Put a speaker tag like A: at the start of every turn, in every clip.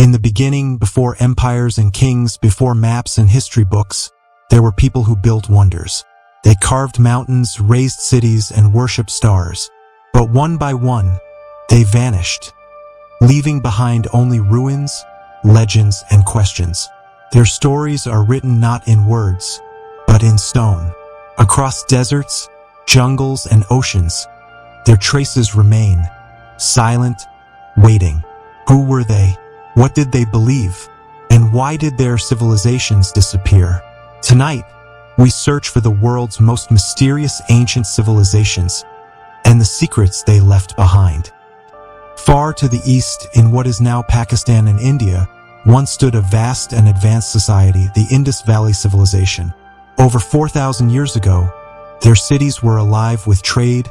A: In the beginning, before empires and kings, before maps and history books, there were people who built wonders. They carved mountains, raised cities, and worshipped stars. But one by one, they vanished, leaving behind only ruins, legends, and questions. Their stories are written not in words, but in stone. Across deserts, jungles, and oceans, their traces remain, silent, waiting. Who were they? What did they believe? And why did their civilizations disappear? Tonight, we search for the world's most mysterious ancient civilizations and the secrets they left behind. Far to the east, in what is now Pakistan and India, once stood a vast and advanced society, the Indus Valley Civilization. Over 4,000 years ago, their cities were alive with trade,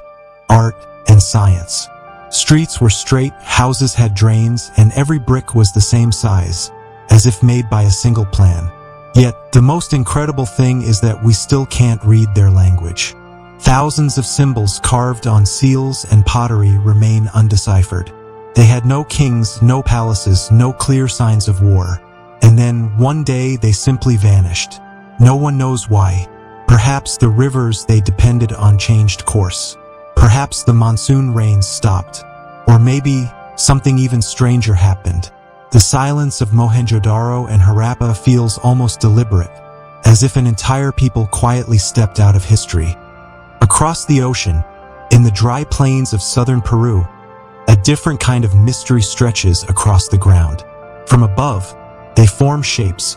A: art, and science. Streets were straight, houses had drains, and every brick was the same size, as if made by a single plan. Yet, the most incredible thing is that we still can't read their language. Thousands of symbols carved on seals and pottery remain undeciphered. They had no kings, no palaces, no clear signs of war. And then, one day, they simply vanished. No one knows why. Perhaps the rivers they depended on changed course. Perhaps the monsoon rains stopped. Or maybe something even stranger happened. The silence of Mohenjo-Daro and Harappa feels almost deliberate, as if an entire people quietly stepped out of history. Across the ocean, in the dry plains of southern Peru, a different kind of mystery stretches across the ground. From above, they form shapes: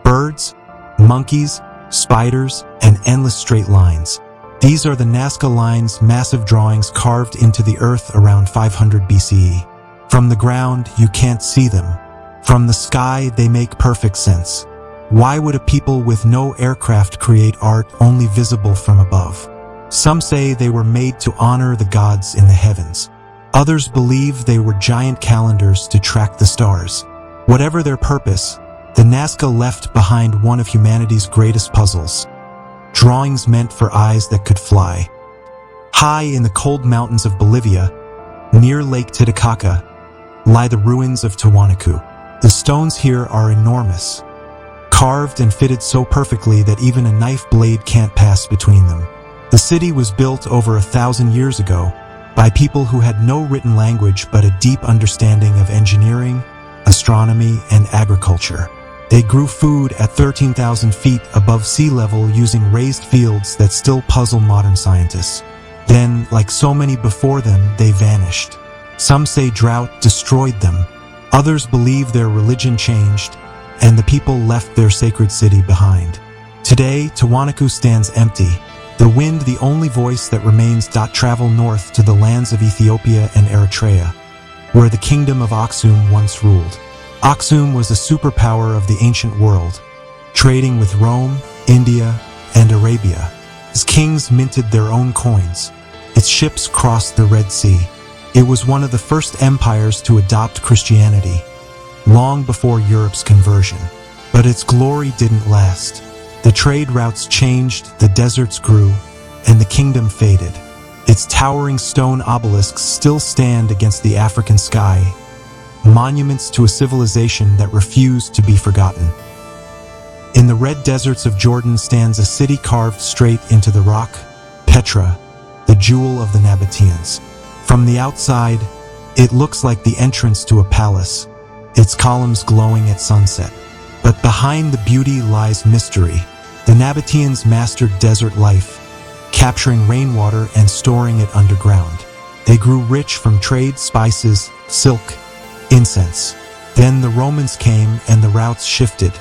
A: birds, monkeys, spiders, and endless straight lines. These are the Nazca lines, massive drawings carved into the earth around 500 BCE. From the ground, you can't see them. From the sky, they make perfect sense. Why would a people with no aircraft create art only visible from above? Some say they were made to honor the gods in the heavens. Others believe they were giant calendars to track the stars. Whatever their purpose, the Nazca left behind one of humanity's greatest puzzles: drawings meant for eyes that could fly. High in the cold mountains of Bolivia, near Lake Titicaca, lie the ruins of Tiwanaku. The stones here are enormous, carved and fitted so perfectly that even a knife blade can't pass between them. The city was built over 1,000 years ago by people who had no written language but a deep understanding of engineering, astronomy, and agriculture. They grew food at 13,000 feet above sea level using raised fields that still puzzle modern scientists. Then, like so many before them, they vanished. Some say drought destroyed them. Others believe their religion changed, and the people left their sacred city behind. Today, Tiwanaku stands empty. The wind, the only voice that remains, travel north to the lands of Ethiopia and Eritrea, where the kingdom of Aksum once ruled. Aksum was a superpower of the ancient world, trading with Rome, India, and Arabia. Its kings minted their own coins. Its ships crossed the Red Sea. It was one of the first empires to adopt Christianity, long before Europe's conversion. But its glory didn't last. The trade routes changed, the deserts grew, and the kingdom faded. Its towering stone obelisks still stand against the African sky, monuments to a civilization that refused to be forgotten. In the red deserts of Jordan stands a city carved straight into the rock, Petra, the jewel of the Nabateans. From the outside, it looks like the entrance to a palace, its columns glowing at sunset. But behind the beauty lies mystery. The Nabateans mastered desert life, capturing rainwater and storing it underground. They grew rich from trade, spices, silk, incense. Then the Romans came and the routes shifted.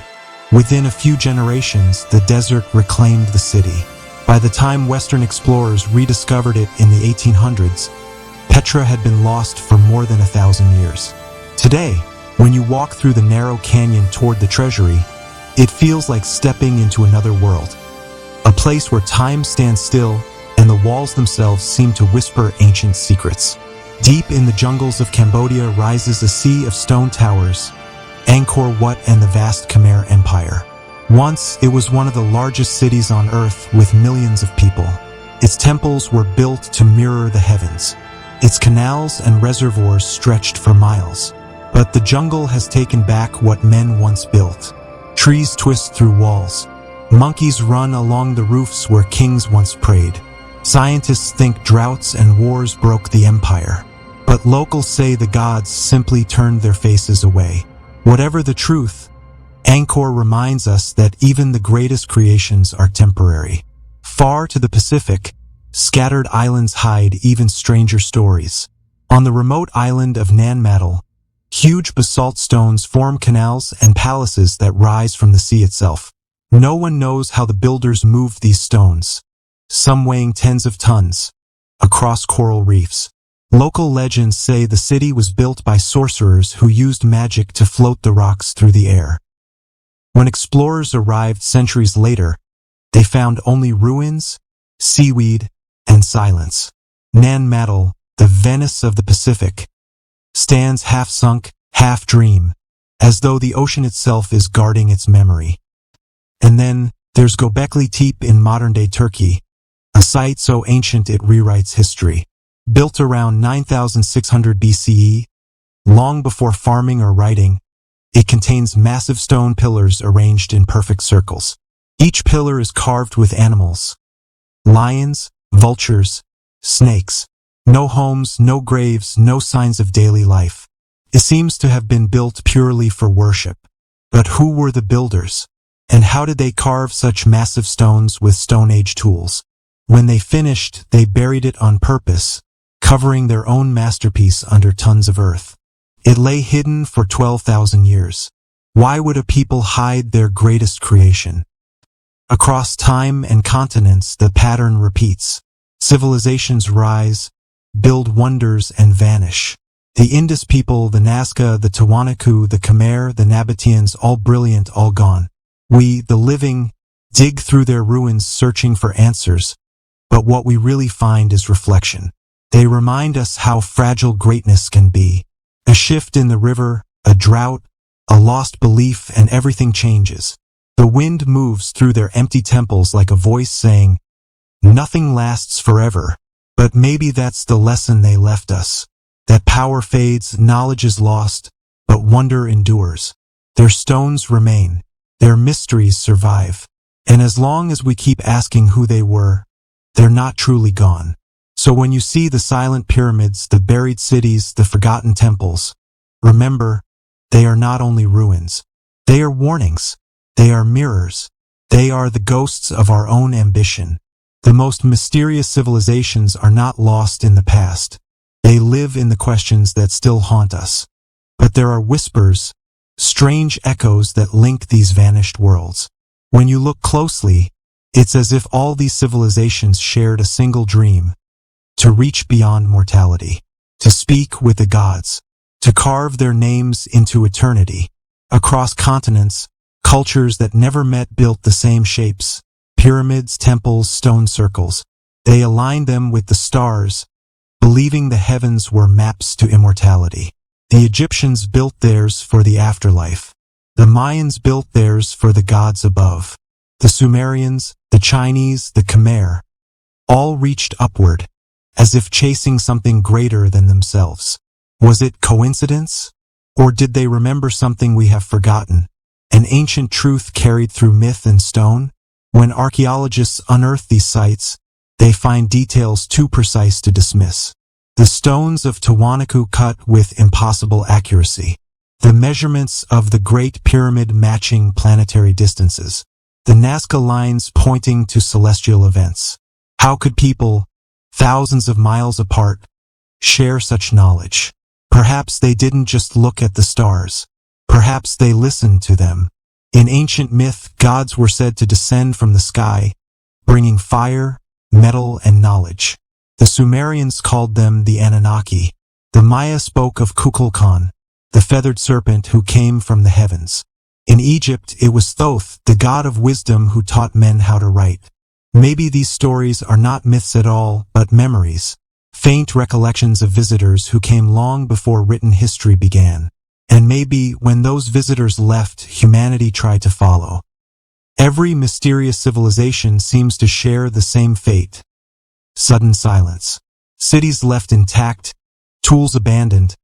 A: Within a few generations, the desert reclaimed the city. By the time Western explorers rediscovered it in the 1800s, Petra had been lost for more than 1,000 years. Today, when you walk through the narrow canyon toward the treasury, it feels like stepping into another world. A place where time stands still and the walls themselves seem to whisper ancient secrets. Deep in the jungles of Cambodia rises a sea of stone towers, Angkor Wat and the vast Khmer Empire. Once, it was one of the largest cities on Earth with millions of people. Its temples were built to mirror the heavens. Its canals and reservoirs stretched for miles. But the jungle has taken back what men once built. Trees twist through walls. Monkeys run along the roofs where kings once prayed. Scientists think droughts and wars broke the empire. But locals say the gods simply turned their faces away. Whatever the truth, Angkor reminds us that even the greatest creations are temporary. Far to the Pacific, scattered islands hide even stranger stories. On the remote island of Nanmadol, huge basalt stones form canals and palaces that rise from the sea itself. No one knows how the builders moved these stones, some weighing tens of tons, across coral reefs. Local legends say the city was built by sorcerers who used magic to float the rocks through the air. When explorers arrived centuries later, they found only ruins, seaweed, and silence. Nanmadol, the Venice of the Pacific, stands half-sunk, half-dream, as though the ocean itself is guarding its memory. And then there's Göbekli Tepe in modern-day Turkey, a site so ancient it rewrites history. Built around 9600 BCE, long before farming or writing, it contains massive stone pillars arranged in perfect circles. Each pillar is carved with animals: lions, vultures, snakes. No homes, no graves, no signs of daily life. It seems to have been built purely for worship. But who were the builders? And how did they carve such massive stones with Stone Age tools? When they finished, they buried it on purpose, covering their own masterpiece under tons of earth. It lay hidden for 12,000 years. Why would a people hide their greatest creation? Across time and continents, the pattern repeats. Civilizations rise, build wonders, and vanish. The Indus people, the Nazca, the Tiwanaku, the Khmer, the Nabateans, all brilliant, all gone. We, the living, dig through their ruins searching for answers, but what we really find is reflection. They remind us how fragile greatness can be. A shift in the river, a drought, a lost belief, and everything changes. The wind moves through their empty temples like a voice saying, "Nothing lasts forever." But maybe that's the lesson they left us. That power fades, knowledge is lost, but wonder endures. Their stones remain. Their mysteries survive. And as long as we keep asking who they were, they're not truly gone. So when you see the silent pyramids, the buried cities, the forgotten temples, remember, they are not only ruins. They are warnings. They are mirrors. They are the ghosts of our own ambition. The most mysterious civilizations are not lost in the past. They live in the questions that still haunt us. But there are whispers, strange echoes that link these vanished worlds. When you look closely, it's as if all these civilizations shared a single dream: to reach beyond mortality, to speak with the gods, to carve their names into eternity. Across continents, cultures that never met built the same shapes: pyramids, temples, stone circles. They aligned them with the stars, believing the heavens were maps to immortality. The Egyptians built theirs for the afterlife. The Mayans built theirs for the gods above. The Sumerians, the Chinese, the Khmer, all reached upward, as if chasing something greater than themselves. Was it coincidence? Or did they remember something we have forgotten? An ancient truth carried through myth and stone? When archaeologists unearth these sites, they find details too precise to dismiss. The stones of Tiwanaku cut with impossible accuracy. The measurements of the Great Pyramid matching planetary distances. The Nazca lines pointing to celestial events. How could people, thousands of miles apart, share such knowledge? Perhaps they didn't just look at the stars. Perhaps they listened to them. In ancient myth, gods were said to descend from the sky, bringing fire, metal, and knowledge. The Sumerians called them the Anunnaki. The Maya spoke of Kukulkan, the feathered serpent who came from the heavens. In Egypt, it was Thoth, the god of wisdom, who taught men how to write. Maybe these stories are not myths at all, but memories, faint recollections of visitors who came long before written history began. And maybe when those visitors left, humanity tried to follow. Every mysterious civilization seems to share the same fate. Sudden silence. Cities left intact, tools abandoned,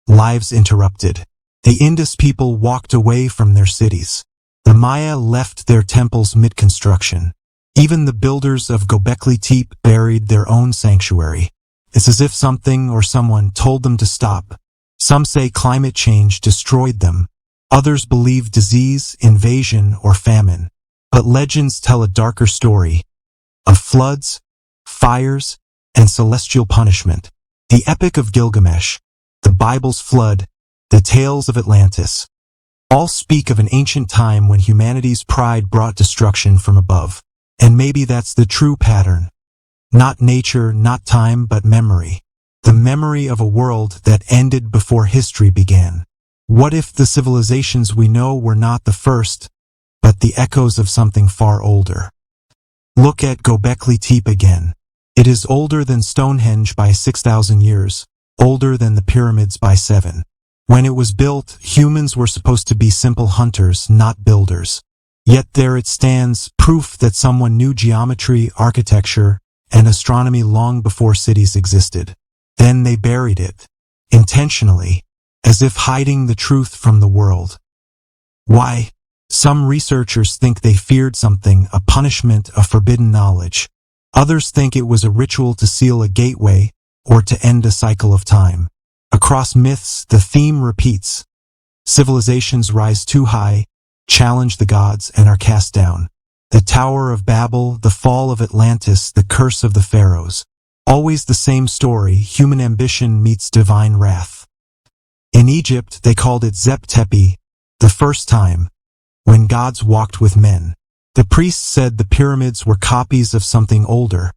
A: lives interrupted. The Indus people walked away from their cities. The Maya left their temples mid-construction. Even the builders of Göbekli Tepe buried their own sanctuary. It's as if something or someone told them to stop. Some say climate change destroyed them. Others believe disease, invasion, or famine. But legends tell a darker story of floods, fires, and celestial punishment. The Epic of Gilgamesh, the Bible's flood, the tales of Atlantis, all speak of an ancient time when humanity's pride brought destruction from above. And maybe that's the true pattern. Not nature, not time, but memory. The memory of a world that ended before history began. What if the civilizations we know were not the first, but the echoes of something far older? Look at Göbekli Tepe again. It is older than Stonehenge by 6,000 years, older than the pyramids by 7. When it was built, humans were supposed to be simple hunters, not builders. Yet there it stands, proof that someone knew geometry, architecture, and astronomy long before cities existed. Then they buried it, intentionally, as if hiding the truth from the world. Why? Some researchers think they feared something, a punishment, a forbidden knowledge. Others think it was a ritual to seal a gateway or to end a cycle of time. Across myths, the theme repeats. Civilizations rise too high, challenge the gods, and are cast down. The Tower of Babel, the fall of Atlantis, the curse of the pharaohs. Always the same story, human ambition meets divine wrath. In Egypt, they called it Zep Tepi, the first time, when gods walked with men. The priests said the pyramids were copies of something older,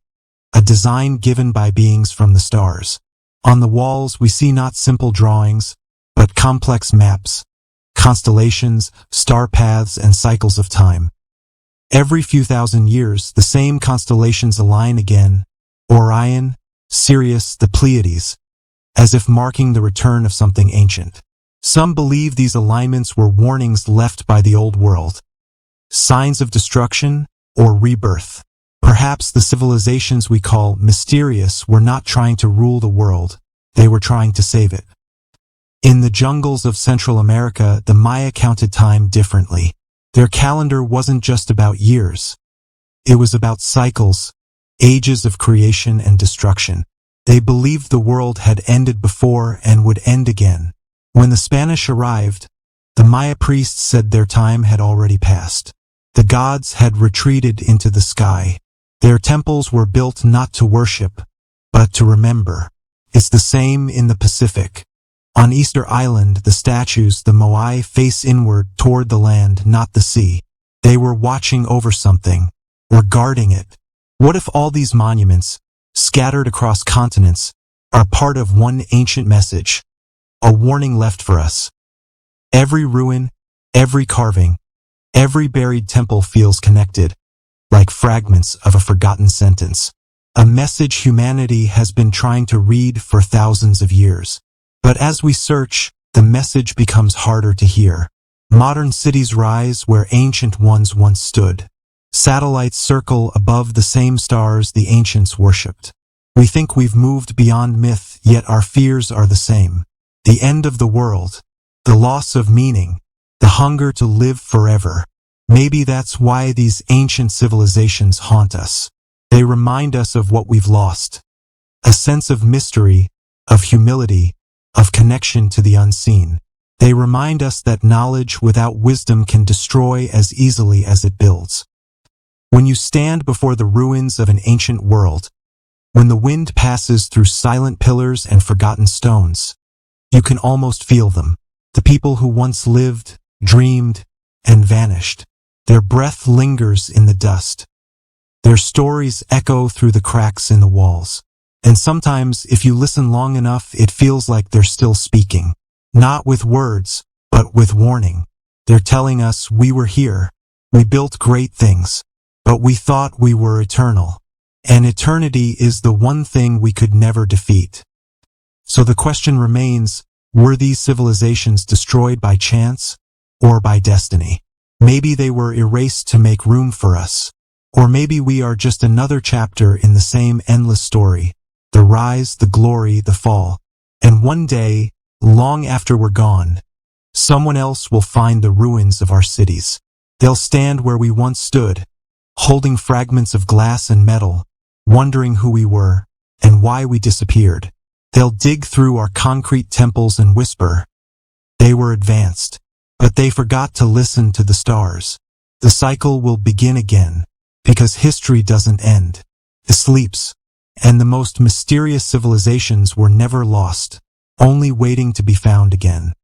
A: a design given by beings from the stars. On the walls, we see not simple drawings, but complex maps, constellations, star paths, and cycles of time. Every few thousand years, the same constellations align again: Orion, Sirius, the Pleiades, as if marking the return of something ancient. Some believe these alignments were warnings left by the old world, signs of destruction or rebirth. Perhaps the civilizations we call mysterious were not trying to rule the world, they were trying to save it. In the jungles of Central America, the Maya counted time differently. Their calendar wasn't just about years. It was about cycles, ages of creation and destruction. They believed the world had ended before and would end again. When the Spanish arrived, the Maya priests said their time had already passed. The gods had retreated into the sky. Their temples were built not to worship, but to remember. It's the same in the Pacific. On Easter Island, the statues, the moai, face inward toward the land, not the sea. They were watching over something, or guarding it. What if all these monuments, scattered across continents, are part of one ancient message, a warning left for us? Every ruin, every carving, every buried temple feels connected, like fragments of a forgotten sentence. A message humanity has been trying to read for thousands of years. But as we search, the message becomes harder to hear. Modern cities rise where ancient ones once stood. Satellites circle above the same stars the ancients worshipped. We think we've moved beyond myth, yet our fears are the same. The end of the world, the loss of meaning, the hunger to live forever. Maybe that's why these ancient civilizations haunt us. They remind us of what we've lost. A sense of mystery, of humility, of connection to the unseen. They remind us that knowledge without wisdom can destroy as easily as it builds. When you stand before the ruins of an ancient world, when the wind passes through silent pillars and forgotten stones, you can almost feel them. The people who once lived, dreamed, and vanished. Their breath lingers in the dust. Their stories echo through the cracks in the walls. And sometimes, if you listen long enough, it feels like they're still speaking. Not with words, but with warning. They're telling us we were here. We built great things. But we thought we were eternal. And eternity is the one thing we could never defeat. So the question remains, were these civilizations destroyed by chance or by destiny? Maybe they were erased to make room for us. Or maybe we are just another chapter in the same endless story. The rise, the glory, the fall. And one day, long after we're gone, Someone else will find the ruins of our cities. They'll stand where we once stood, holding fragments of glass and metal, wondering who we were and why we disappeared. They'll dig through our concrete temples and whisper, "They were advanced, but they forgot to listen to the stars." The cycle will begin again, because history doesn't end. It sleeps, and the most mysterious civilizations were never lost, only waiting to be found again.